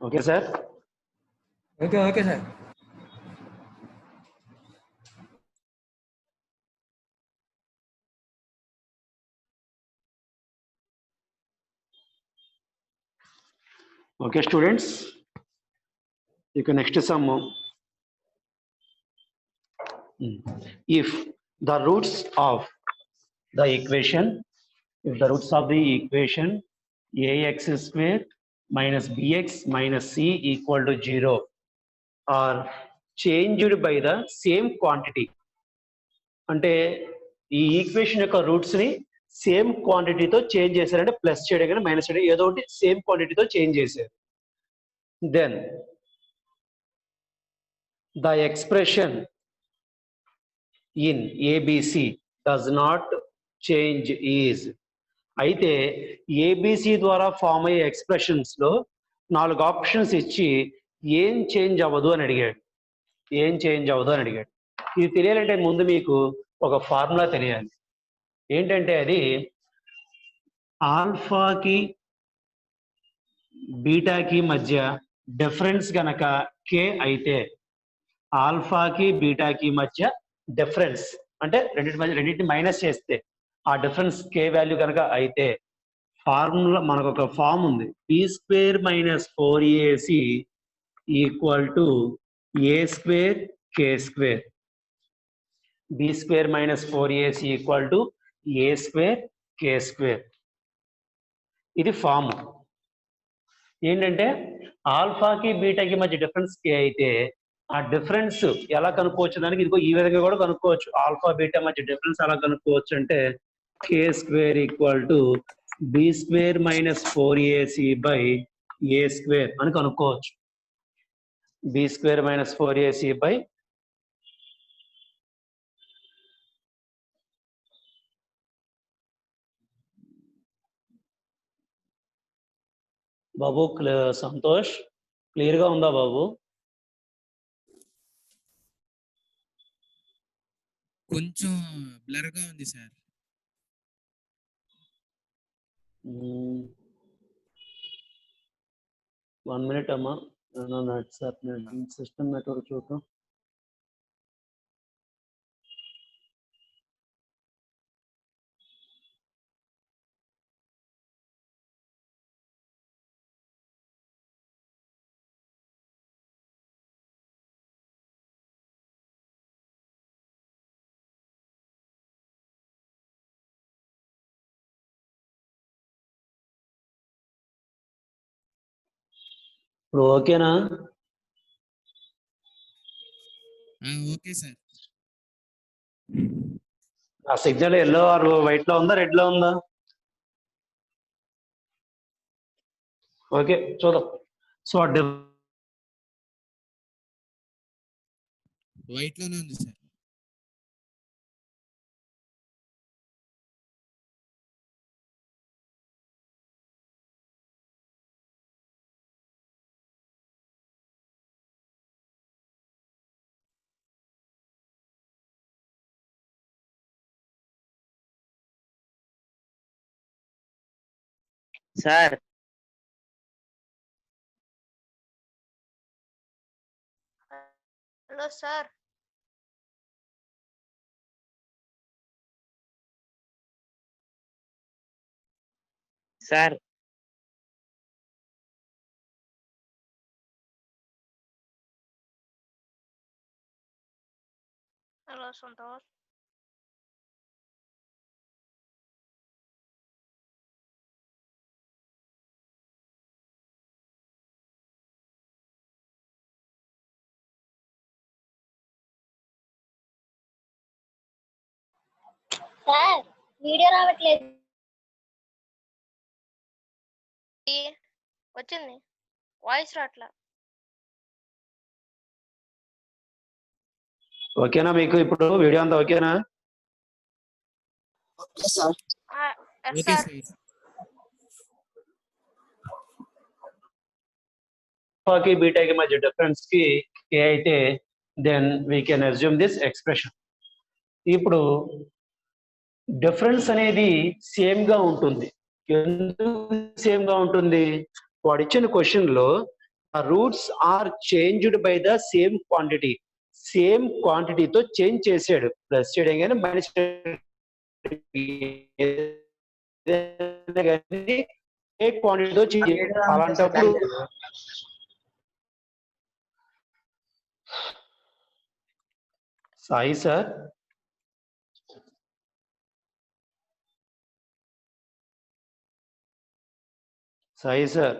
Okay sir. Okay sir. Okay students, you can next sum. If the roots of the equation ax square minus bx minus c equal to 0 are changed by the same quantity, అంటే ఈ equation యొక్క roots ని same క్వాంటిటీతో change చేశారంటే plus చేయడం కానీ minus చేయడం ఏదో ఒకటి సేమ్ క్వాంటిటీతో చేంజ్ చేశారు. Then the expression in ABC does not change is. అయితే ఏబిసి ద్వారా ఫామ్ అయ్యే ఎక్స్ప్రెషన్స్ లో 4 ఆప్షన్స్ ఇచ్చి ఏం చేంజ్ అవ్వదు అని అడిగాడు. ఇది తెలియాలంటే ముందు మీకు ఒక ఫార్ములా తెలియాలి. ఏంటంటే అది ఆల్ఫాకి బీటాకి మధ్య డిఫరెన్స్ గనక కే అయితే, ఆల్ఫాకి బీటాకి మధ్య డిఫరెన్స్ అంటే రెండింటిని మైనస్ చేస్తే ఆ డిఫరెన్స్ కే వాల్యూ కనుక అయితే ఫార్ములా మనకు ఒక ఫార్మ్ ఉంది. B square minus 4ac equal to A square K square. B square minus 4ac equal to A square K square. ఇది ఫామ్. ఏంటంటే ఆల్ఫాకి బీటాకి మధ్య డిఫరెన్స్ కే అయితే ఆ డిఫరెన్స్ ఎలా కనుక్కోవచ్చు దానికి ఇదిగో ఈ విధంగా కూడా కనుక్కోవచ్చు. ఆల్ఫా బీటా మధ్య డిఫరెన్స్ ఎలా కనుక్కోవచ్చు అంటే K square equal to B square minus 4ac by A square అని కనుక్కోవచ్చు. B square minus 4ac by బాబు సంతోష్ క్లియర్ గా ఉందా బాబు? కొంచెం బ్లర్ గా ఉంది సార్. 1 minute అమ్మా. సిస్టమ్ నెట్వర్క్ చూద్దాం. ఇప్పుడు ఓకేనా? Okay sir. ఆ సిగ్నల్ ఎల్లో ఆర్ వైట్ లో ఉందా, రెడ్ లో ఉందా? ఓకే చూద్దాం. సో వైట్ లోనే ఉంది sir. Sir hello sir. Sir hello Santosh. Sir video రావట్లేదు. వచ్చింది వాయిస్ రాట్లా. ఓకేనా మీకు ఇప్పుడు వీడియో అంతా ఓకేనా? Okay sir. ఆల్ఫాకి బీటాకి మధ్య డిఫరెన్స్ కి కే అయితే then we can assume this expression. ఇప్పుడు డిఫరెన్స్ అనేది సేమ్ గా ఉంటుంది. ఎందుకు సేమ్ గా ఉంటుంది? వాడు ఇచ్చిన క్వశ్చన్ లో roots are changed by the same quantity, same క్వాంటిటీతో చేంజ్ చేశాడు. ప్లస్ చేయడం కానీ మైనస్ కానీ ఏ క్వాంటిటీతో చేంజ్. అలాంటప్పుడు సాయి సార్, సాయి సార్,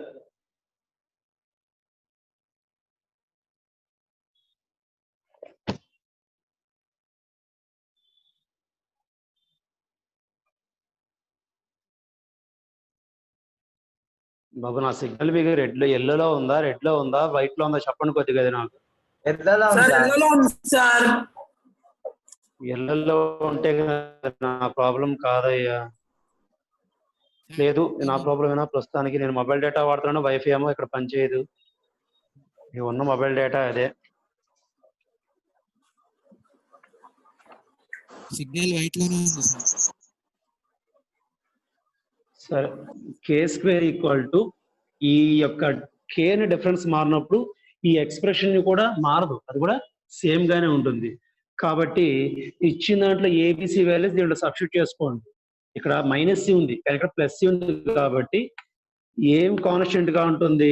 బాబు నా సిగ్నల్ మీకు ఎల్లోలో ఉందా, రెడ్ లో ఉందా, వైట్ లో ఉందా చెప్పండి కొద్దిగా. నాకు ఎల్లలో ఉంటే నా ప్రాబ్లం కాదయ్యా. లేదు నా ప్రాబ్లం ఏనా? ప్రస్తుతానికి నేను మొబైల్ డేటా వాడుతున్నాను, వైఫై ఏమో ఇక్కడ పనిచేయదు. ఉన్న మొబైల్ డేటా అదే. సిగ్నల్ వైట్ లోనే ఉంది సార్. సరే, కే స్క్వేర్ ఈక్వల్ టు ఈ యొక్క కేని డిఫరెన్స్ మారినప్పుడు ఈ ఎక్స్ప్రెషన్ కూడా మారదు, అది కూడా సేమ్ గానే ఉంటుంది. కాబట్టి ఇచ్చిన దాంట్లో ఏబిసి వాల్యూస్ దీంట్లో సబ్స్టిట్యూట్ చేసుకోండి. ఇక్కడ మైనస్ సి ఉంది కానీ ఇక్కడ ప్లస్ సి ఉంది కాబట్టి ఏం కాన్స్టెంట్ గా ఉంటుంది?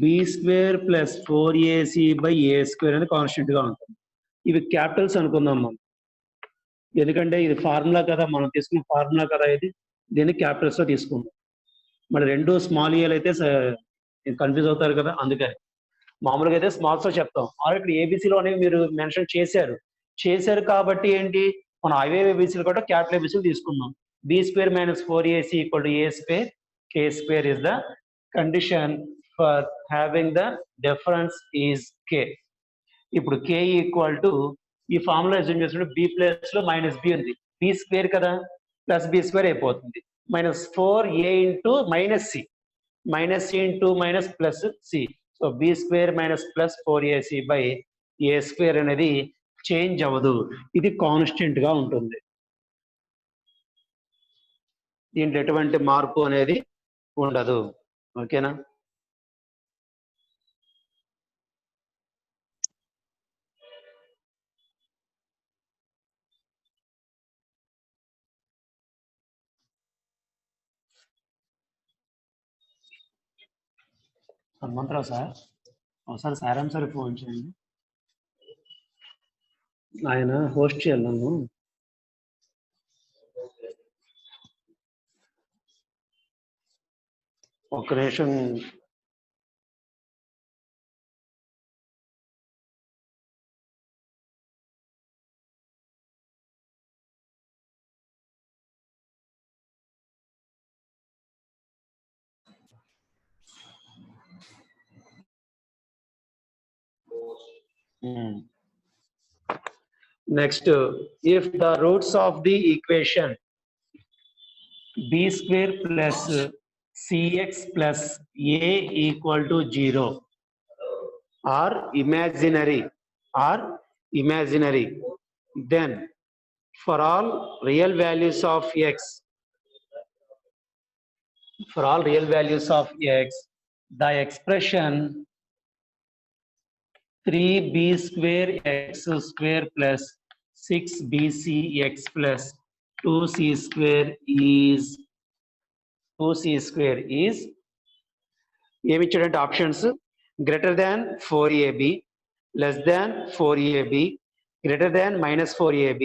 B square plus 4ac by A square అనేది కాన్స్టెంట్ గా ఉంటుంది. ఇవి క్యాపిటల్స్ అనుకుందాం మనం, ఎందుకంటే ఇది ఫార్ములా కదా, మనం తీసుకున్న ఫార్ములా కదా ఇది. దీన్ని క్యాపిటల్స్ లో తీసుకుందాం. మరి రెండు స్మాల్ ఏలు అయితే కన్ఫ్యూజ్ అవుతారు కదా, అందుకని మామూలుగా అయితే స్మాల్స్ లో చెప్తాం. ఆల్రెడీ ఇక్కడ ఏబిసిలో అనేవి మీరు మెన్షన్ చేశారు కాబట్టి ఏంటి, మనం అవే ఏబిసిలు కూడా క్యాపిటల్ ఏబిసిలు తీసుకుందాం. B square minus 4ac equal to A square, K square is the condition for having the difference is K. ఇప్పుడు కే ఈక్వల్ టు ఈ ఫార్ములా అజ్యూమ్ చేసినప్పుడు బి ప్లస్ లో మైనస్ బి ఉంది, బి స్క్వేర్ కదా, plus B square అయిపోతుంది. Minus 4a into minus C, minus C into minus plus C. So B square minus plus 4ac by A square అనేది change అవ్వదు, ఇది constant గా ఉంటుంది. దీంట్లో ఎటువంటి మార్పు అనేది ఉండదు. ఓకేనా? హనుమంతరావు సార్, ఒకసారి సారాం సార్ ఫోన్ చేయండి, ఆయన హోస్ట్ చేయాలి నన్ను. ఒక్క నిమిషం. Next, if the roots of the equation b square plus cx plus a equal to 0 are imaginary, then for all real values of x, the expression 3b square x square plus 6bc x plus 2c square is ఏమి ఇచ్చాడంటే options greater than 4ab, less than 4ab, greater than -4ab,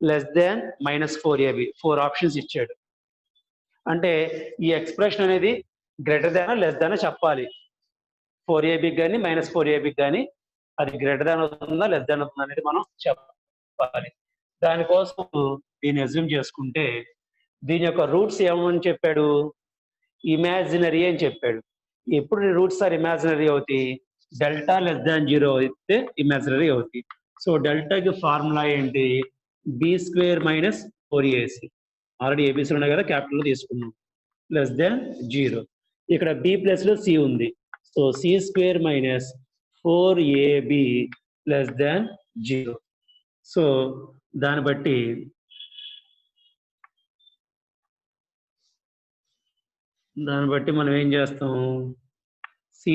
less than -4ab, 4 options ఇచ్చాడు. అంటే ఈ expression అనేది greater than less than చెప్పాలి. 4ab కానీ -4ab కానీ అది గ్రేటర్ దాన్ అవుతుందా లెస్ దాన్ అవుతుందా అనేది మనం చెప్పాలి. దానికోసం దీన్ని అజ్యూమ్ చేసుకుంటే దీని యొక్క రూట్స్ ఏమని చెప్పాడు? ఇమాజినరీ అని చెప్పాడు. ఎప్పుడు రూట్స్ ఆర్ ఇమాజినరీ అవుతాయి? డెల్టా లెస్ దాన్ 0 అయితే ఇమాజినరీ అవుతాయి. సో డెల్టాకి ఫార్ములా ఏంటి? B square minus 4ac, already ABC ఉన్నాయి కదా, క్యాపిటల్ లో తీసుకున్నాం, లెస్ దాన్ 0. ఇక్కడ బి ప్లస్ లో సి ఉంది, so C square minus 4ab less than 0. సో దాన్ని బట్టి మనం ఏం చేస్తాం, c²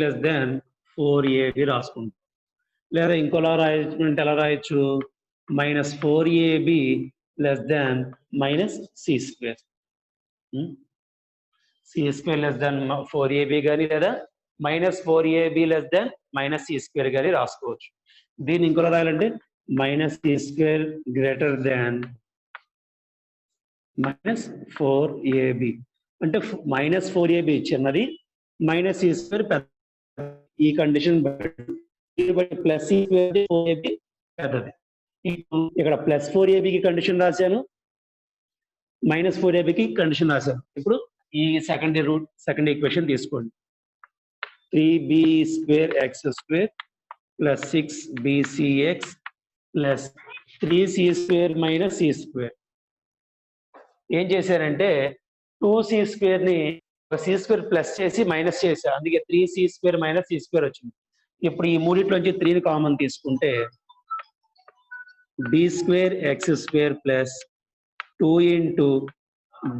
less than 4ab రాసుకుంటాం. లేదా ఇంకోలా రాయమంటే ఎలా రాయొచ్చు, -4ab less than -c². c² less than 4ab కానీ లేదా -4ab less than -c² కానీ రాసుకోవచ్చు. దీన్ని ఇంకోలా రాయాలంటే -c² greater than -4ab అంటే -4ab చిన్నది, -c² పెద్ద. ఈ కండిషన్ ప్లస్ c²4ab పెద్దది. ఇక్కడ +4ab కండిషన్ రాశాను, -4ab కండిషన్ రాశాను. ఇప్పుడు ఈ సెకండ్ ఈక్వేషన్ తీసుకోండి. 3b² x² plus 6bcx plus 3c² - c². ఏం చేశారంటే 2c² ని c² ప్లస్ చేసి మైనస్ చేశారు, అందుకే 3c² - c² వచ్చింది. ఇప్పుడు ఈ మూడిట్లోంచి 3ని కామన్ తీసుకుంటే b² x² plus 2 into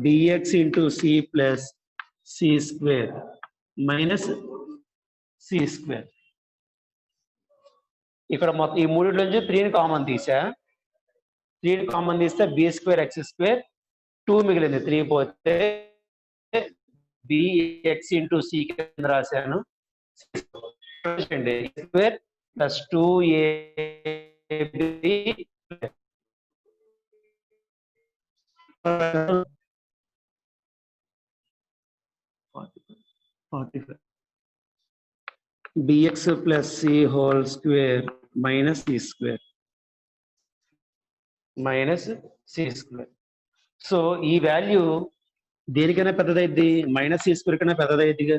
bx into c plus c² minus c². ఇక్కడ మొత్తం ఈ మూడిట్లోంచి 3ని కామన్ తీసా, 3ని కామన్ తీస్తే b² x² 2 మిగిలింది, 3 పోతే bx into c కింద రాశాను. Square plus 2ab 45 bx plus c whole square minus c². So ఈ వాల్యూ దేనికైనా పెద్దదైద్ది, -c² కన్నా పెద్దదైద్దిగా.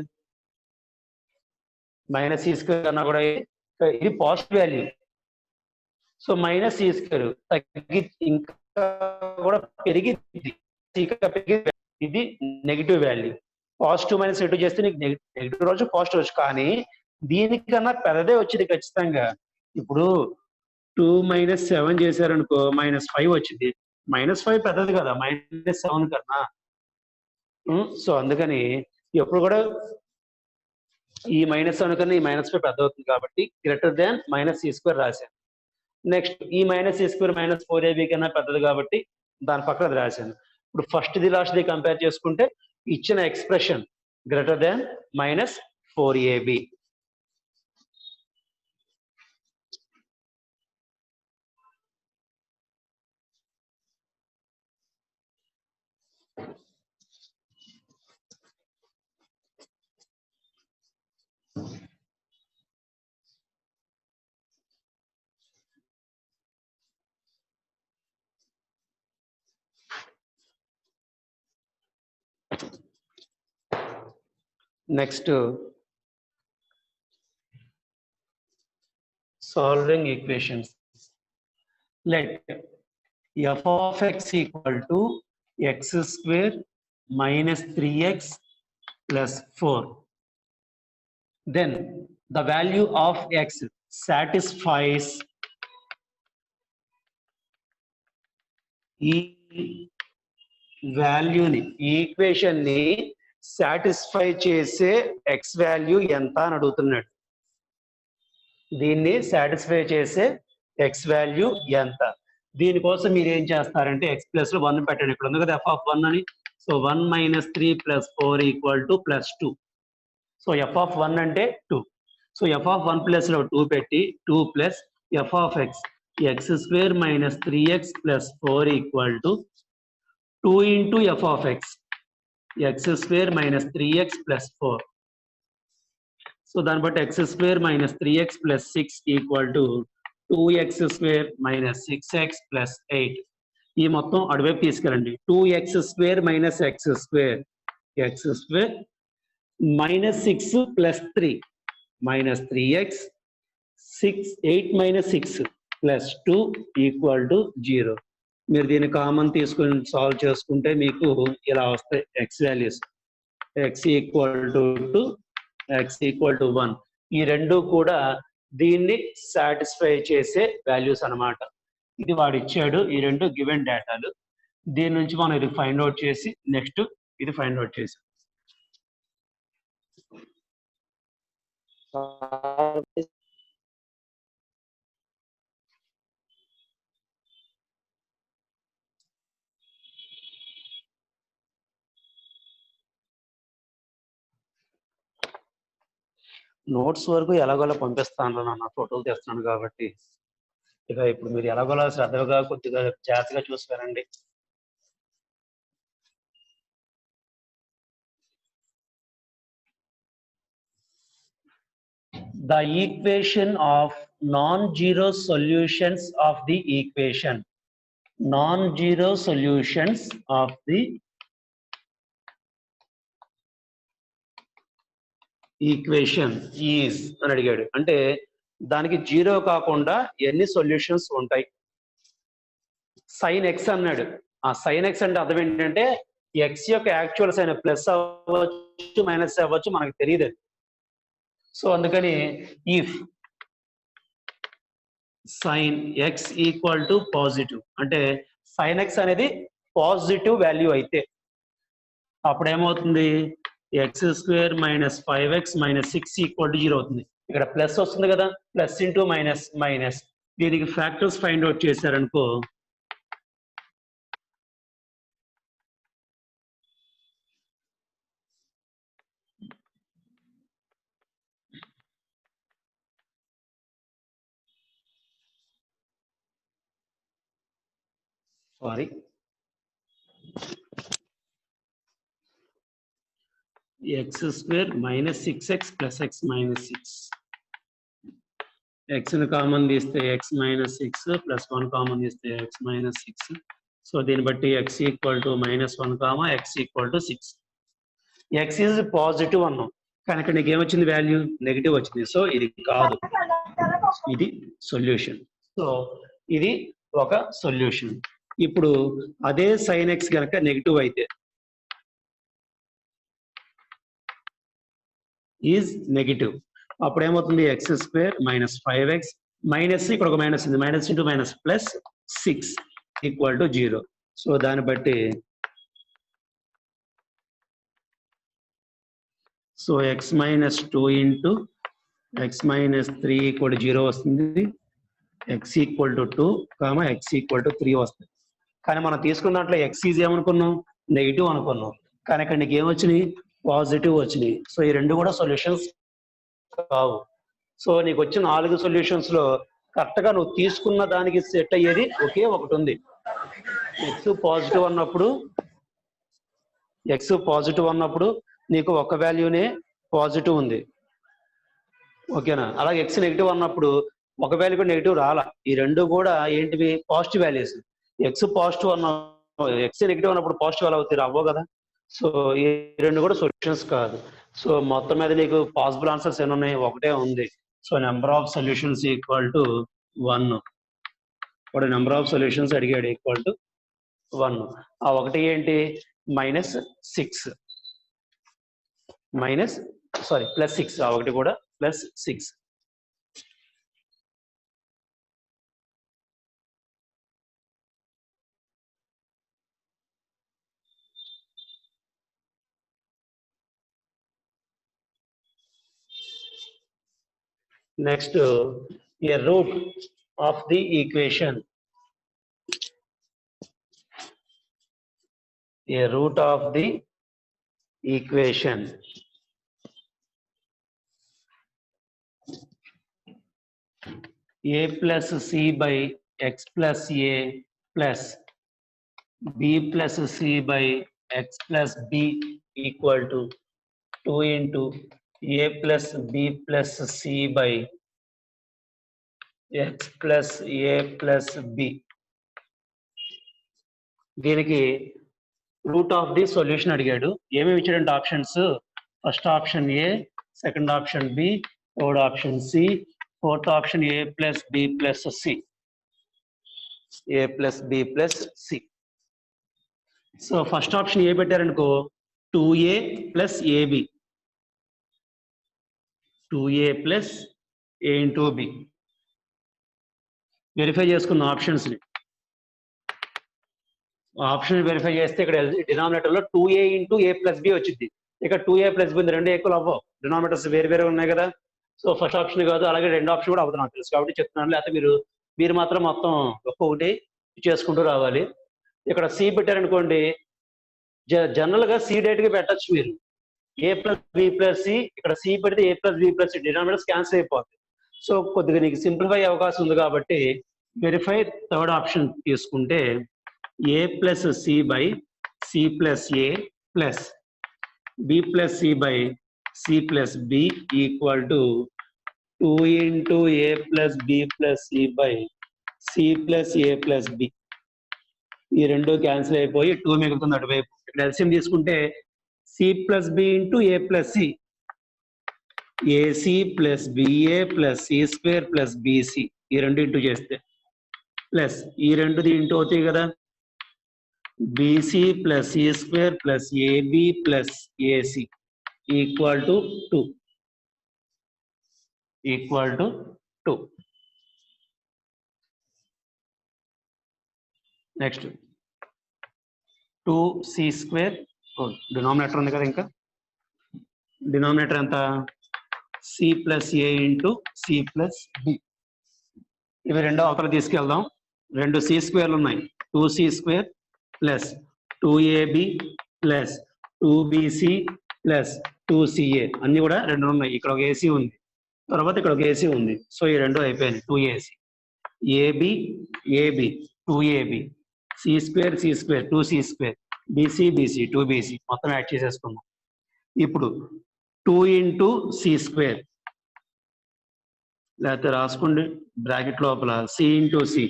-c² కన్నా కూడా ఇది పాజిటివ్ వాల్యూ. సో -c² తగ్గి ఇంకా కూడా పెరిగింది, ఇది నెగిటివ్ వాల్యూ. పాజిటివ్ -2 చేస్తే నీకు నెగిటివ్ రోజు పాజిటివ్ రోజు, కానీ దీనికన్నా పెద్దదే వచ్చింది ఖచ్చితంగా. ఇప్పుడు 2 - 7 చేశారనుకో -5 వచ్చింది. -5 పెద్దది కదా -7 కన్నా. సో అందుకని ఎప్పుడు కూడా ఈ -7 కన్నా ఈ -5 పెద్ద అవుతుంది కాబట్టి గ్రేటర్ దాన్ -c² రాశాను. నెక్స్ట్ ఈ -c² -4ab కన్నా పెద్దది కాబట్టి దాని పక్కన అది రాశాను. ఇప్పుడు ఫస్ట్ది లాస్ట్ది కంపేర్ చేసుకుంటే ఇచ్చిన expression greater than -4ab. Next, solving equations. Let f of x equal to x² minus 3x plus 4. Then the value of x satisfies ఈ వాల్యూని, ఈ ఈక్వేషన్ ని సాటిస్ఫై చేసే ఎక్స్ వాల్యూ ఎంత అని అడుగుతున్నాడు. దీన్ని సాటిస్ఫై చేసే ఎక్స్ వాల్యూ ఎంత. దీనికోసం మీరు ఏం చేస్తారంటే x ప్లస్ లో 1 పెట్టండి. ఇక్కడ ఉంది కదా f(1) అని. సో 1 - 3 + 4 = +2. సో f(1) అంటే 2. సో f(1) ప్లస్ లో 2 పెట్టి 2 plus f of x x² minus 3x plus 4 = 2 into f of x x² minus 3x plus 4. So దాన్ని బట్టి x² minus 3x plus 6 = 2x² minus 6x plus 8. ఈ మొత్తం అటువైపు తీసుకెళ్ళండి. 2x² minus x² minus 6 plus 3 minus 3x 8 minus 6 plus 2 = 0. మీరు దీన్ని common తీసుకొని solve చేసుకుంటే మీకు ఇలా వస్తాయి ఎక్స్ వాల్యూస్. x = 2, x = 1. ఈ రెండు కూడా దీన్ని సాటిస్ఫై చేసే వాల్యూస్ అన్నమాట. ఇది వాడు ఇచ్చాడు, ఈ రెండు గివెన్ డేటాలు. దీని నుంచి మనం ఇది ఫైండ్ అవుట్ చేసి నెక్స్ట్ ఇది ఫైండ్ అవుట్ చేసాం. నోట్స్ వరకు ఎలాగోలా పంపిస్తాను, నా ఫోటోలు తెస్తున్నాను కాబట్టి. ఇక ఇప్పుడు మీరు ఎలాగోలా శ్రద్ధగా కొద్దిగా జాగ్రత్తగా చూసుకోరండి. The equation of non-zero solutions of the equation. Non-zero solutions of the equation is అని అడిగాడు. అంటే దానికి జీరో కాకుండా ఎన్ని సొల్యూషన్స్ ఉంటాయి? సైన్ ఎక్స్ అన్నాడు. ఆ సైన్ ఎక్స్ అంటే అర్థం ఏంటంటే ఎక్స్ యొక్క యాక్చువల్ సైన్ ప్లస్ అవ్వచ్చు మైనస్ అవ్వచ్చు, మనకు తెలియదు. సో అందుకని if sine x equal to positive, అంటే సైన్ ఎక్స్ అనేది పాజిటివ్ వాల్యూ అయితే అప్పుడు ఏమవుతుంది? X square minus 5x minus 6 equal to 0 అవుతుంది. ఇక్కడ ప్లస్ వస్తుంది కదా, ప్లస్ ఇంటూ మైనస్ మైనస్. దీనికి ఫ్యాక్టర్స్ ఫైండ్ అవుట్ చేశారనుకో, sorry x square minus 6x plus x minus 6, ఎక్స్ని కామన్ తీస్తే ఎక్స్ మైనస్ 6 ప్లస్ 1 కామన్ తీస్తే ఎక్స్ మైనస్ 6. సో దీన్ని బట్టి X equal to -1 comma X equal to 6. X is positive అన్నాం, కనుక నీకు ఏమొచ్చింది? వాల్యూ నెగిటివ్ వచ్చింది. సో ఇది కాదు, ఇది సొల్యూషన్. సో ఇది ఒక సొల్యూషన్. ఇప్పుడు అదే సైన్ ఎక్స్ కనుక నెగిటివ్ అయితే ఈజ్ నెగిటివ్, అప్పుడు ఏమవుతుంది? X square minus 5x minus, ఇక్కడ ఒక మైనస్ ఉంది, minus into minus plus 6 equal to 0. సో దాన్ని బట్టి so X minus 2 into X minus 3 equal to 0 వస్తుంది. X equal to 2 comma X equal to 3 వస్తుంది. కానీ మనం తీసుకున్న దాంట్లో ఎక్స్ ఈజ్ ఏమనుకున్నాం? నెగిటివ్ అనుకున్నాం, కానీ ఇక్కడ నీకు ఏమొచ్చినాయి? పాజిటివ్ వచ్చినాయి. సో ఈ రెండు కూడా సొల్యూషన్స్ కావు. సో నీకు వచ్చిన 4 సొల్యూషన్స్ లో కరెక్ట్ గా నువ్వు తీసుకున్న దానికి సెట్ అయ్యేది ఒకే ఒకటి ఉంది. ఎక్స్ పాజిటివ్ అన్నప్పుడు నీకు ఒక వాల్యూనే పాజిటివ్ ఉంది, ఓకేనా? అలాగే ఎక్స్ నెగిటివ్ అన్నప్పుడు ఒక వాల్యూ కూడా నెగిటివ్ రాలా. ఈ రెండు కూడా ఏంటివి? Positive values. X positive X negative అన్నప్పుడు పాజిటివ్ ఎలా అవుతాయి? అవ్వవు కదా. సో ఈ రెండు కూడా సొల్యూషన్స్ కాదు. సో మొత్తం మీద నీకు పాసిబుల్ ఆన్సర్స్ ఎన్ని ఉన్నాయి? ఒకటే ఉంది. So number of solutions equal to 1. ఇప్పుడు నెంబర్ ఆఫ్ సొల్యూషన్స్ అడిగాడు, ఈక్వల్ టు 1. ఆ ఒకటి ఏంటి? -6 +6. ఆ ఒకటి కూడా +6. Next, a root of the equation. A root of the equation. A plus C by x plus A plus B plus C by x plus B equal to 2 into A plus B plus C by x plus A plus B. దీనికి root of the solution అడిగాడు. ఏమేమి ఇచ్చాడంటే options, first option A, second option B, third option C, fourth option A plus B plus C. A plus B plus C. So first option A పెట్టారనుకో 2A plus AB, 2A plus A into B. Verify చేసుకున్న ఆప్షన్స్ని. Option verify చేస్తే ఇక్కడ డినామినేటర్లో 2a into a plus B వచ్చింది. ఇక్కడ 2a plus B రెండు equal అవ్వవు, డినామినేటర్స్ వేరు వేరే ఉన్నాయి కదా. సో ఫస్ట్ ఆప్షన్ కాదు, అలాగే రెండు ఆప్షన్ కూడా అవుతుంది నాకు తెలుసు కాబట్టి చెప్తున్నాను. లేకపోతే మీరు మాత్రం మొత్తం ఒక్కొక్కటి చేసుకుంటూ రావాలి. ఇక్కడ సి పెట్టారనుకోండి, జనరల్గా సి డైరెక్ట్గా పెట్టచ్చు మీరు. A plus B plus C, ఇక్కడ సి పెడితే A plus B plus C denominators cancel అయిపోతుంది. సో కొద్దిగా నీకు సింప్లిఫై అవకాశం ఉంది కాబట్టి వెరిఫై థర్డ్ ఆప్షన్ తీసుకుంటే A plus C by C plus A plus B plus C by C plus B equal to 2 into A plus B plus C by C plus A plus B. ఈ రెండు cancel అయిపోయి 2 మిగులుతుంది అటువైపు. ఇక్కడ LCM తీసుకుంటే C plus B into A plus C, AC plus BA plus C square plus BC, ఈ రెండు into చేస్తే ప్లస్ ఈ రెండుది ఇంటూ అవుతాయి కదా, BC plus C square plus AB plus AC equal to 2. Equal to 2. Next 2c square, denominator ఉంది కదా, ఇంకా denominator ఎంత, C plus A into C plus B. ఇవి రెండో అవతల తీసుకెళ్దాం. రెండు సి స్క్వేర్లు ఉన్నాయి, 2c square plus 2ab plus 2bc plus 2ca, అన్ని కూడా రెండు ఉన్నాయి. ఇక్కడ ఒక ఏసీ ఉంది, తర్వాత ఇక్కడ ఒక ఏసీ ఉంది. సో ఈ రెండు అయిపోయినాయి. 2ac, AB AB 2ab, C square 2c square, BC BC 2bc, మొత్తం యాడ్ చేసేసుకున్నాం. ఇప్పుడు 2 ఇంటూ సి స్క్వేర్, లేకపోతే రాసుకోండి బ్రాకెట్ లోపల C into C,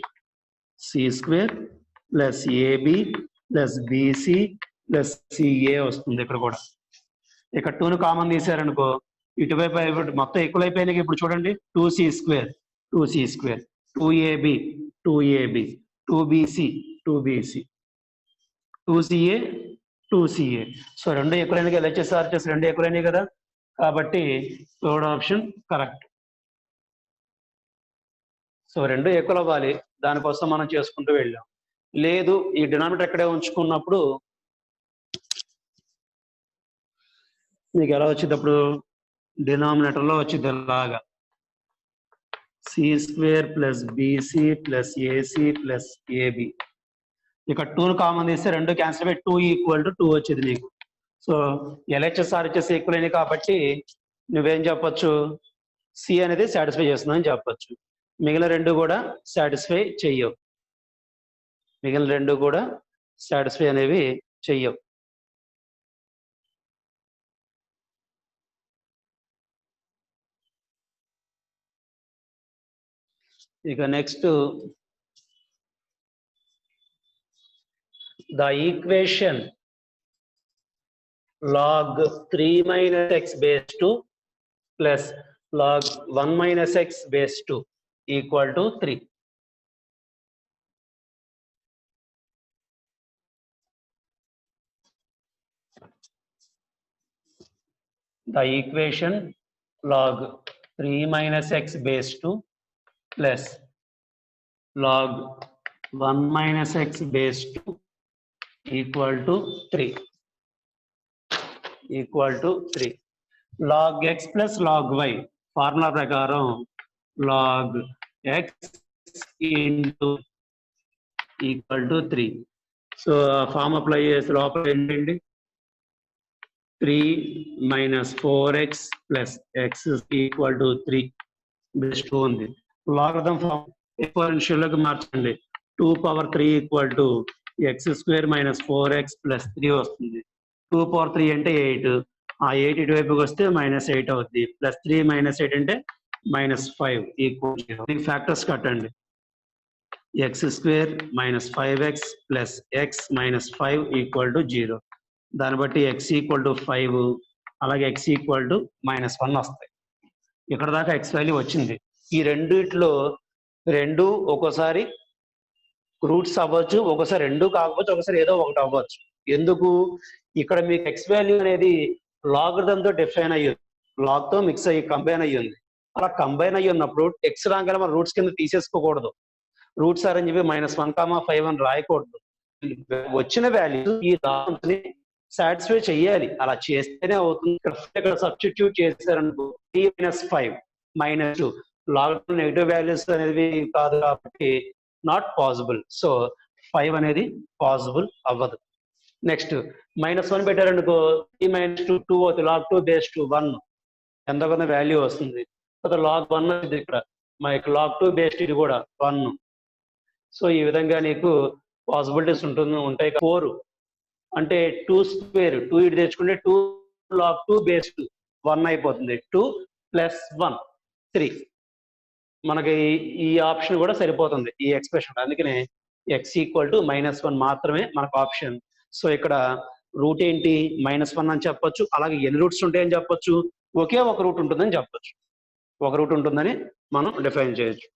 C square plus AB plus BC plus CA వస్తుంది. ఇక్కడ కూడా ఇక్కడ 2ను కామన్ తీసారనుకో, ఇటువైపు మొత్తం ఈక్వల్ అయిపోయినాయి. ఇప్పుడు చూడండి 2c square 2ab 2bc 2ca. So రెండు ఈక్వల్, ఎల్హెచ్ఎస్ ఆర్హెచ్ఎస్ రెండు ఈక్వల్ అయినాయి కదా, కాబట్టి థర్డ్ ఆప్షన్ కరెక్ట్. సో రెండు ఈక్వల్ అవ్వాలి, దానికోసం మనం చేసుకుంటూ వెళ్ళాం. లేదు ఈ డినామినేటర్ ఎక్కడే ఉంచుకున్నప్పుడు మీకు ఎలా వచ్చింది, అప్పుడు డినామినేటర్లో వచ్చింది ఇలాగా, C square plus BC plus AC plus AB. ఇక్కడ 2ను కామన్ తీస్తే రెండు క్యాన్సిల్ అయ్యి 2 ఈక్వల్ టు 2 వచ్చింది నీకు. సో ఎల్హెచ్ఎస్ ఆర్హెచ్ఎస్ ఈక్వల్ అయినాయి కాబట్టి నువ్వేం చెప్పొచ్చు, సి అనేది సాటిస్ఫై చేస్తుందని చెప్పొచ్చు. మిగిలిన రెండు కూడా సాటిస్ఫై చెయ్యవు, మిగిలిన రెండు కూడా సాటిస్ఫై అనేవి చెయ్యవు. ఇక next, the equation log 3 minus x base 2 plus log 1 minus x base 2 equal to 3. The equation log 3 minus x base 2 plus log 1 minus x base 2 equal to 3. Equal to 3. log x plus log y formula ప్రకారం log x into equal to 3. So form apply చేసి లోపల ఏంటండి, 3 minus 4x plus x equal to 3 base 2 ఉంది. Logarithm form ఎక్స్పోనెన్షియల్లోకి మార్చండి, 2 power 3 equal to x square minus 4x plus 3 వస్తుంది. 2 power 3 అంటే 8, ఆ 8 ఇటువైపుకి వస్తే -8 అవుద్ది, ప్లస్ 3 - 8 అంటే -5 ఈక్వల్ 0. దీనికి ఫ్యాక్టర్స్ కట్టండి, x square minus 5x plus x minus 5 equal to 0. దాన్ని బట్టి x ఈక్వల్ టు 5, అలాగే x ఈక్వల్ టు -1 వస్తాయి. ఇక్కడ దాకా x వాల్యూ వచ్చింది. ఈ రెండిట్లో రెండు ఒక్కోసారి రూట్స్ అవ్వచ్చు, ఒకసారి రెండు కాకపోవచ్చు, ఒకసారి ఏదో ఒకటి అవ్వచ్చు. ఎందుకు, ఇక్కడ మీకు x వాల్యూ అనేది లాగరిథం తో డిఫైన్ అయ్యింది, లాగ్ తో మిక్స్ అయ్యి కంబైన్ అయ్యింది. అలా కంబైన్ అయ్యి ఉన్నప్పుడు ఎక్స్ రాగానే మన రూట్స్ కింద తీసేసుకోకూడదు. రూట్స్ ఆర్ అని చెప్పి -1, 5 అని రాయకూడదు. వచ్చిన వాల్యూ ఈ ని సాటిస్ఫై చెయ్యాలి. అలా చేస్తేనే అవుతుంది. ఇక్కడ సబ్స్టిట్యూట్ చేశారనుకో 3 - 5 -2 లాగ్ నెగిటివ్ వాల్యూస్ అనేది కాదు కాబట్టి నాట్ పాసిబుల్. సో 5 అనేది పాసిబుల్ అవ్వదు. నెక్స్ట్ -1 పెట్టారనుకో 3 - 2 2 అవుతుంది. log 2 base 2 1 ఎంత కొంత వాల్యూ వస్తుంది. తర్వాత log 1 ఇది ఇక్కడ మనకి log 2 base 2 ఇది కూడా 1. సో ఈ విధంగా నీకు పాసిబిలిటీస్ ఉంటాయి. 4 అంటే 2 స్క్వేర్ 2 ఇటు తెచ్చుకుంటే 2 log 2 base 2 1 అయిపోతుంది. 2 + 1 3 మనకి ఈ ఆప్షన్ కూడా సరిపోతుంది ఈ ఎక్స్ప్రెషన్. అందుకనే x = -1 మాత్రమే మనకు ఆప్షన్. సో ఇక్కడ రూట్ ఏంటి -1 అని చెప్పొచ్చు. అలాగే ఎన్ని రూట్స్ ఉంటాయని చెప్పొచ్చు, ఒకే ఒక రూట్ ఉంటుందని చెప్పొచ్చు. ఒక రూట్ ఉంటుందని మనం డిఫైన్ చేయొచ్చు.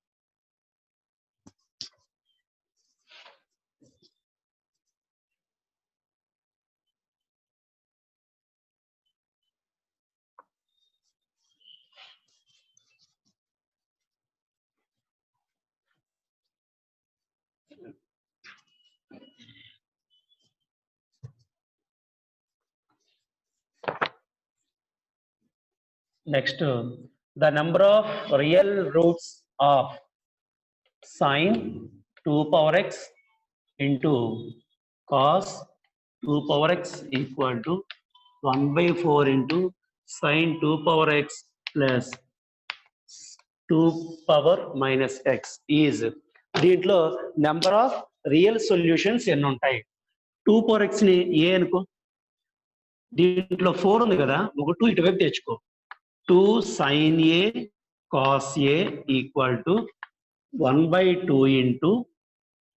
Next, the number of real roots of sin 2 power x into cos 2 power x equal to 1/4 into sin 2 power x plus 2 power minus x is. దీంట్లో నెంబర్ ఆఫ్ రియల్ సొల్యూషన్స్ ఎన్ని ఉంటాయి? 2 power x ని ఏ అనుకో, దీంట్లో 4 ఉంది కదా, ఒక 2 ఇటువైపు తెచ్చుకో. 2 sin a cos a equal to 1/2 into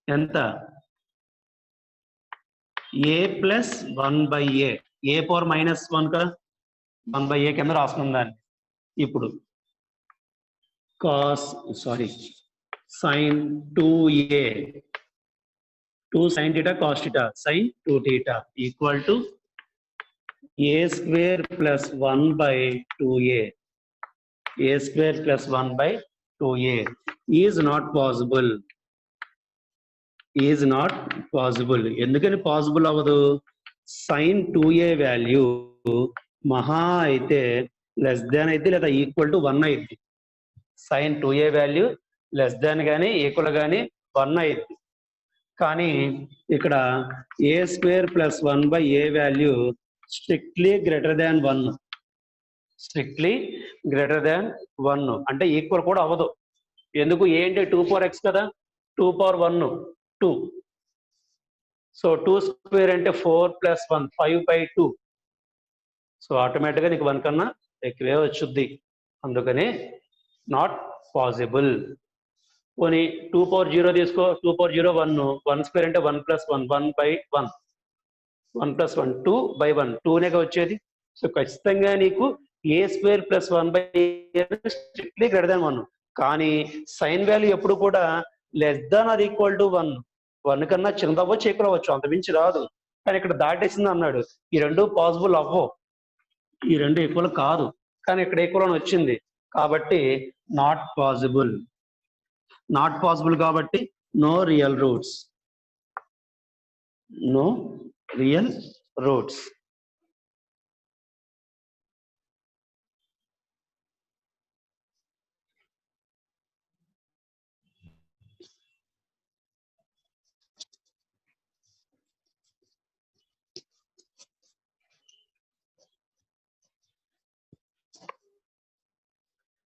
ఎంత a plus 1/a. a power -1 కదా, 1/a కింద రాసుకున్నాం దాన్ని. ఇప్పుడు sin 2a 2 sin theta cos theta sin 2 theta equal to a square plus 1/2a. a square plus 1/2a is not possible. is not possible. ఎందుకని possible అవ్వదు? sin 2a value మహా అయితే less than అయితే లేదా ఈక్వల్ టు 1 అయింది. sin 2a value less than కానీ equal కానీ 1 అయింది. కానీ ఇక్కడ a square plus 1/a value strictly greater than 1. Strictly greater than 1 అంటే ఈక్వల్ కూడా అవ్వదు. ఎందుకు? ఏ అంటే 2 power x కదా, 2 power 1 2. సో 2 స్క్వేర్ అంటే 4 + 1 5/2. సో ఆటోమేటిక్గా నీకు 1 కన్నా ఎక్కువే వచ్చుద్ది. అందుకని నాట్ పాసిబుల్. పోనీ 2 power 0 తీసుకో, 2 power 0 1. 1 స్క్వేర్ అంటే 1 + 1 1/1. 1 + 1 2/1 2నేగా వచ్చేది. సో ఖచ్చితంగా నీకు a square plus 1/a strictly greater than 1. కానీ సైన్ వాల్యూ ఎప్పుడు కూడా less than or equal to 1. 1 కన్నా చిన్నదవ్వచ్చు, ఎక్కువ అవ్వచ్చు, అంత మించి రాదు. కానీ ఇక్కడ దాటేసింది అన్నాడు. ఈ రెండు పాసిబుల్ అవ్వవు, ఈ రెండు ఈక్వల్ కాదు. కానీ ఇక్కడ ఈక్వల్ అని వచ్చింది కాబట్టి నాట్ పాసిబుల్. నాట్ పాసిబుల్ కాబట్టి no real roots. No real roots.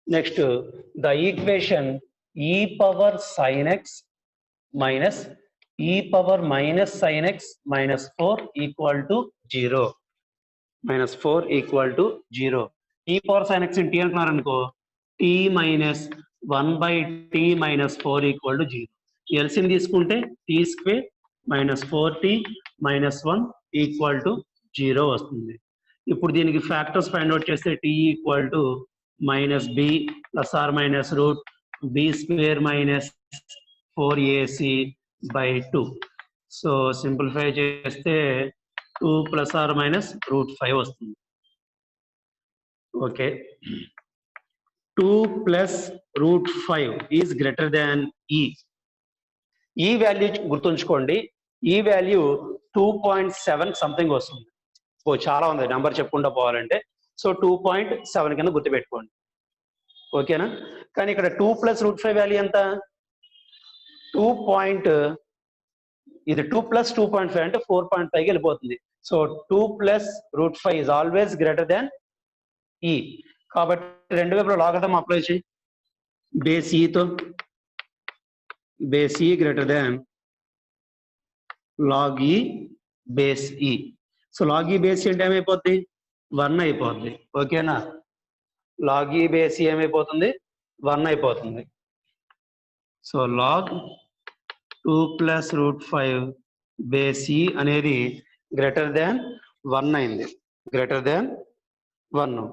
Next, the equation e power sin x minus e power minus sin x minus 4 equal to 0. minus 4 equal to 0. e power sin x in t అంటున్నారనుకో, t minus 1/t minus 4 equal to 0. ఎల్సిని తీసుకుంటే t square minus 4t minus 1 equal to 0 వస్తుంది. ఇప్పుడు దీనికి factors find out చేస్తే t equal to -b plus or minus root b square minus 4ac/2. So simplify చేస్తే 2 plus or minus root 5 వస్తుంది. Okay, 2 plus root 5 is greater than e. ఈ value గుర్తుంచుకోండి, ఈ value 2.7 something వస్తుంది. ఓ చాలా ఉంది number చెప్పుకుంటూ పోవాలంటే. సో 2.7 కింద గుర్తుపెట్టుకోండి, ఓకేనా? కానీ ఇక్కడ 2 plus root 5 వాల్యూ ఎంత? 2. ఇది 2 plus 2.5 అంటే 4.5కి వెళ్ళిపోతుంది. So 2 plus root 5 is always greater than e. కాబట్టి రెండు వైపులో లాగరిథం అప్లై చేయి. బేస్ ఈతో బేస్ ఈ గ్రేటర్ దాన్ లాగ్ ఈ బేస్ ఈ. సో లాగ్ ఈ బేస్ ఏంటి ఏమైపోద్ది? 1 అయిపోద్ది, ఓకేనా? లాగ్ ఈ బేస్ ఏమైపోతుంది? 1 అయిపోతుంది. So log 2 plus root 5 base e అనేది గ్రేటర్ దాన్ 1 అయింది, గ్రేటర్ దాన్ 1.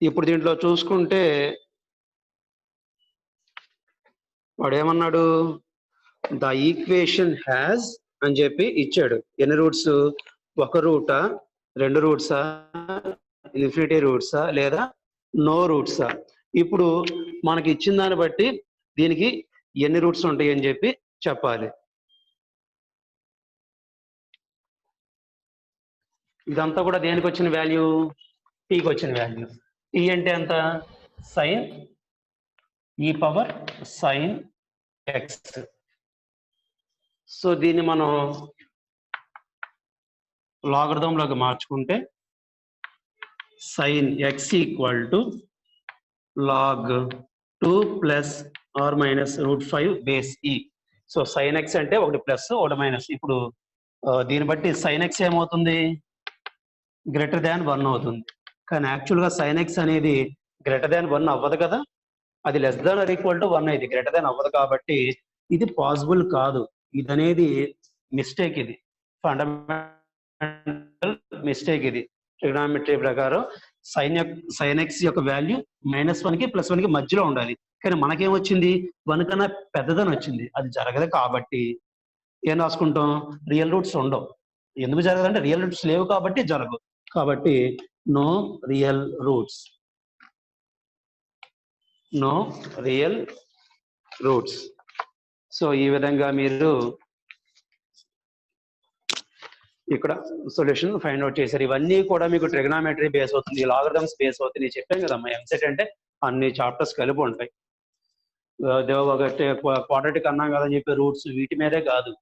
ఇప్పుడు దీంట్లో చూసుకుంటే వాడు ఏమన్నాడు? ద ఈక్వేషన్ హ్యాస్ అని చెప్పి ఇచ్చాడు. ఎన్ని రూట్స్? ఒక రూటా, 2 రూట్సా, ఇన్ఫినిటీ రూట్సా, లేదా నో రూట్సా? ఇప్పుడు మనకి ఇచ్చిన దాన్ని బట్టి దీనికి ఎన్ని రూట్స్ ఉంటాయి అని చెప్పి చెప్పాలి. ఇదంతా కూడా దేనికి వచ్చిన వాల్యూ? టీకి వచ్చిన వాల్యూ. టీ అంటే ఎంత? సైన్ ఈ పవర్ సైన్ ఎక్స్. సో దీన్ని మనం లాగరిథంలోకి మార్చుకుంటే sine x equal to log 2 plus or minus root 5 base e. So sine x అంటే ఒకటి ప్లస్ ఒకటి మైనస్. ఇప్పుడు దీన్ని బట్టి సైన్ ఎక్స్ ఏమవుతుంది? గ్రేటర్ దాన్ 1 అవుతుంది. కానీ యాక్చువల్గా సైన్ ఎక్స్ అనేది గ్రేటర్ దాన్ 1 అవ్వదు కదా, అది less than or equal to 1 ఇది గ్రేటర్ దాన్ అవ్వదు. కాబట్టి ఇది పాసిబుల్ కాదు. ఇది అనేది మిస్టేక్, ఇది ఫండమెంటల్ మిస్టేక్. ఇది ట్రిగ్నామెట్రీ ప్రకారం సైన్ ఎక్స్ యొక్క వాల్యూ -1కి +1కి మధ్యలో ఉండాలి. కానీ మనకేమొచ్చింది? 1 కన్నా పెద్దదని వచ్చింది. అది జరగదు. కాబట్టి ఏం రాసుకుంటాం? రియల్ రూట్స్ ఉండవు. ఎందుకు జరగదంటే రియల్ రూట్స్ లేవు కాబట్టి జరగదు. కాబట్టి no real roots, no real roots. So ఈ విధంగా మీరు ఇక్కడ సొల్యూషన్ ఫైండ్ అవుట్ చేశారు. ఇవన్నీ కూడా మీకు ట్రిగ్నామెట్రీ బేస్ అవుతుంది, లాగరిథమ్స్ బేస్ అవుతుంది. నేను చెప్పాను కదమ్మా, ఎంసెట్ అంటే అన్ని చాప్టర్స్ కలిపి ఉంటాయి. ఒకటి క్వాడ్రాటిక్ అన్నాం కదని చెప్పి రూట్స్ వీటి మీదే కాదు,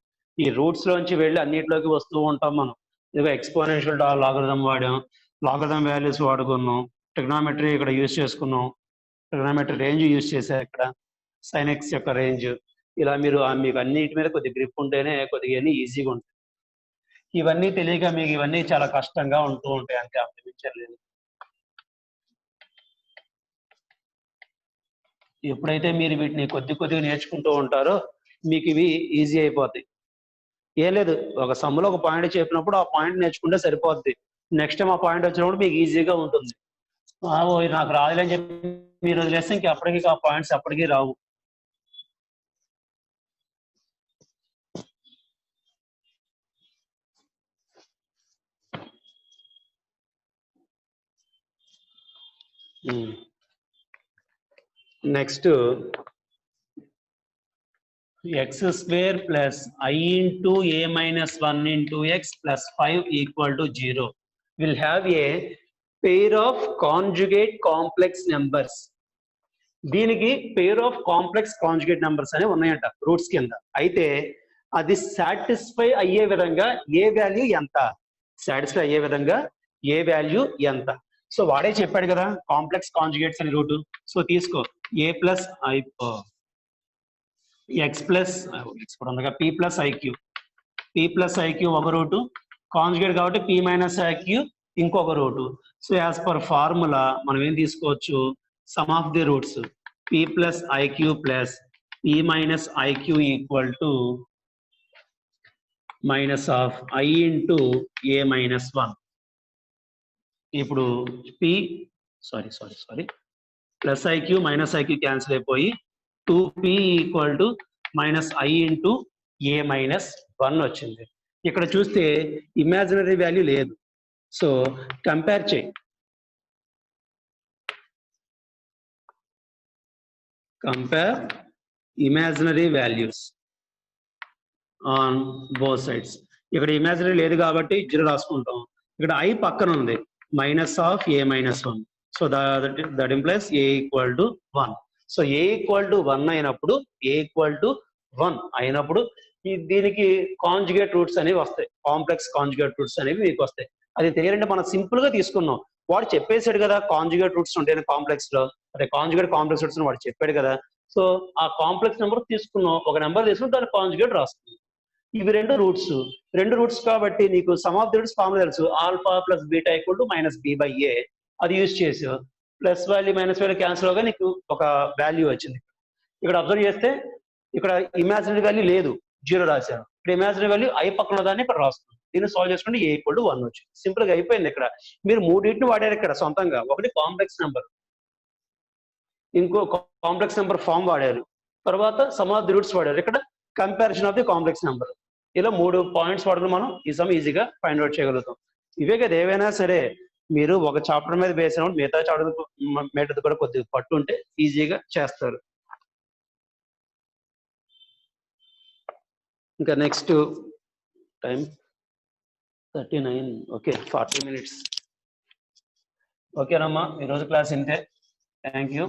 ఈ రూట్స్ లోంచి వెళ్ళి అన్నిటిలోకి వస్తూ ఉంటాం మనం. ఇదిగో ఎక్స్పోనెన్షియల్ లాగరిథం వాడాం, లాగరిథం వాల్యూస్ వాడుకున్నాం, ట్రిగ్నామెట్రీ ఇక్కడ యూజ్ చేసుకున్నాం, ట్రిగ్నామెట్రీ రేంజ్ యూజ్ చేశారు ఇక్కడ, సైన్ ఎక్స్ యొక్క రేంజ్. ఇలా మీరు మీకు అన్నిటి మీద కొద్దిగా గ్రిప్ ఉంటేనే కొద్దిగా ఈజీగా ఉంటుంది. ఇవన్నీ తెలియక మీకు ఇవన్నీ చాలా కష్టంగా ఉంటూ ఉంటాయి, అంతే, అంతమించలేదు. ఎప్పుడైతే మీరు వీటిని కొద్దిగా నేర్చుకుంటూ ఉంటారో మీకు ఇవి ఈజీ అయిపోతాయి. ఏం లేదు, ఒక సమ్ములో ఒక పాయింట్ చెప్పినప్పుడు ఆ పాయింట్ నేర్చుకుంటే సరిపోద్ది. నెక్స్ట్ టైం ఆ పాయింట్ వచ్చినప్పుడు మీకు ఈజీగా ఉంటుంది. నాకు రాదులేని చెప్పి మీరు వదిలేస్తే ఇంక అప్పటికి ఆ పాయింట్స్ అప్పటికీ రావు. Next x square plus I into a minus 1 into x plus 5 equal to 0 will have a pair of conjugate complex numbers. దీనికి pair of complex conjugate numbers అనేవి ఉన్నాయంట రూట్స్ కింద. అయితే అది సాటిస్ఫై అయ్యే విధంగా ఏ వాల్యూ ఎంత, సాటిస్ఫై అయ్యే విధంగా ఏ వాల్యూ ఎంత. సో వాడే చెప్పాడు కదా కాంప్లెక్స్ కాంజుగేట్స్ అని రూటు. సో తీసుకో a plus i x plus కూడా ఉందిగా p plus i q, p plus i q ఒక రూటు, కాంజుగేట్ కాబట్టి p మైనస్ ఐక్యూ ఇంకొక root. So as per formula మనం ఏం తీసుకోవచ్చు, sum of the roots p plus i q plus p minus i q equal to minus of i into a minus 1. ఇప్పుడు p sorry plus i q minus i q cancel అయిపోయి 2p equal to minus i into a minus 1 వచ్చింది. ఇక్కడ చూస్తే imaginary value లేదు, so compare చేయి, compare imaginary values on both sides. ఇక్కడ imaginary లేదు కాబట్టి 0 రాసుకుంటాం. ఇక్కడ I పక్కన ఉంది minus of a minus 1. So that implies a equal to 1. So a equal to 1 అయినప్పుడు a ఈక్వల్ టు 1 అయినప్పుడు దీనికి కాంజుగేట్ రూట్స్ అనేవి వస్తాయి, కాంప్లెక్స్ కాంజుగేట్ రూట్స్ అనేవి మీకు వస్తాయి. అది తెలియాలంటే మనం సింపుల్ గా తీసుకున్నాం. వాడు చెప్పేశాడు కదా కాంజుగేట్ రూట్స్ ఉంటాయి కాంప్లెక్స్ లో, అదే కాంజుగేట్ కాంప్లెక్స్ రూట్స్ వాడు చెప్పాడు కదా. సో ఆ కాంప్లెక్స్ నెంబర్ తీసుకున్నాం, ఒక నెంబర్ తీసుకుని దాని కాంజుగేట్ రాస్తున్నాం. ఇవి రెండు రూట్స్ కాబట్టి నీకు sum of the roots formula తెలుసు, alpha plus beta equal to minus B by A. అది యూజ్ చేసావు, plus value minus value cancel అవగా నీకు ఒక వాల్యూ వచ్చింది. ఇక్కడ అబ్జర్వ్ చేస్తే ఇక్కడ ఇమాజినరీ వాల్యూ లేదు, 0 రాశాను. ఇక్కడ ఇమాజినరీ వాల్యూ I పక్కన దాన్ని ఇక్కడ రాస్తున్నాను. దీన్ని సాల్వ్ చేసుకుంటే a ఈక్వల్ టు 1 వచ్చింది. సింపుల్ గా అయిపోయింది. ఇక్కడ మీరు మూడింటిని వాడారు ఇక్కడ సొంతంగా. ఒకటి కాంప్లెక్స్ నెంబర్, ఇంకో కాంప్లెక్స్ నెంబర్ ఫామ్ వాడారు, తర్వాత సమ్ ఆఫ్ ది రూట్స్ వాడారు, ఇక్కడ comparison of the complex number. ఇలా 3 పాయింట్స్ వాడుకుని మనం ఈ సమ్ ఈజీగా ఫైండ్ అవుట్ చేయగలుగుతాం. ఇవే కదా ఏవైనా సరే మీరు ఒక చాప్టర్ మీద బేస్ అయినప్పుడు మిగతా చాప్టర్ మీద కూడా కొద్దిగా పట్టు ఉంటే ఈజీగా చేస్తారు. ఇంకా నెక్స్ట్ టైం 39, ఓకే 40 minutes. ఓకేనమ్మా, ఈరోజు క్లాస్ ఇంతే. Thank you.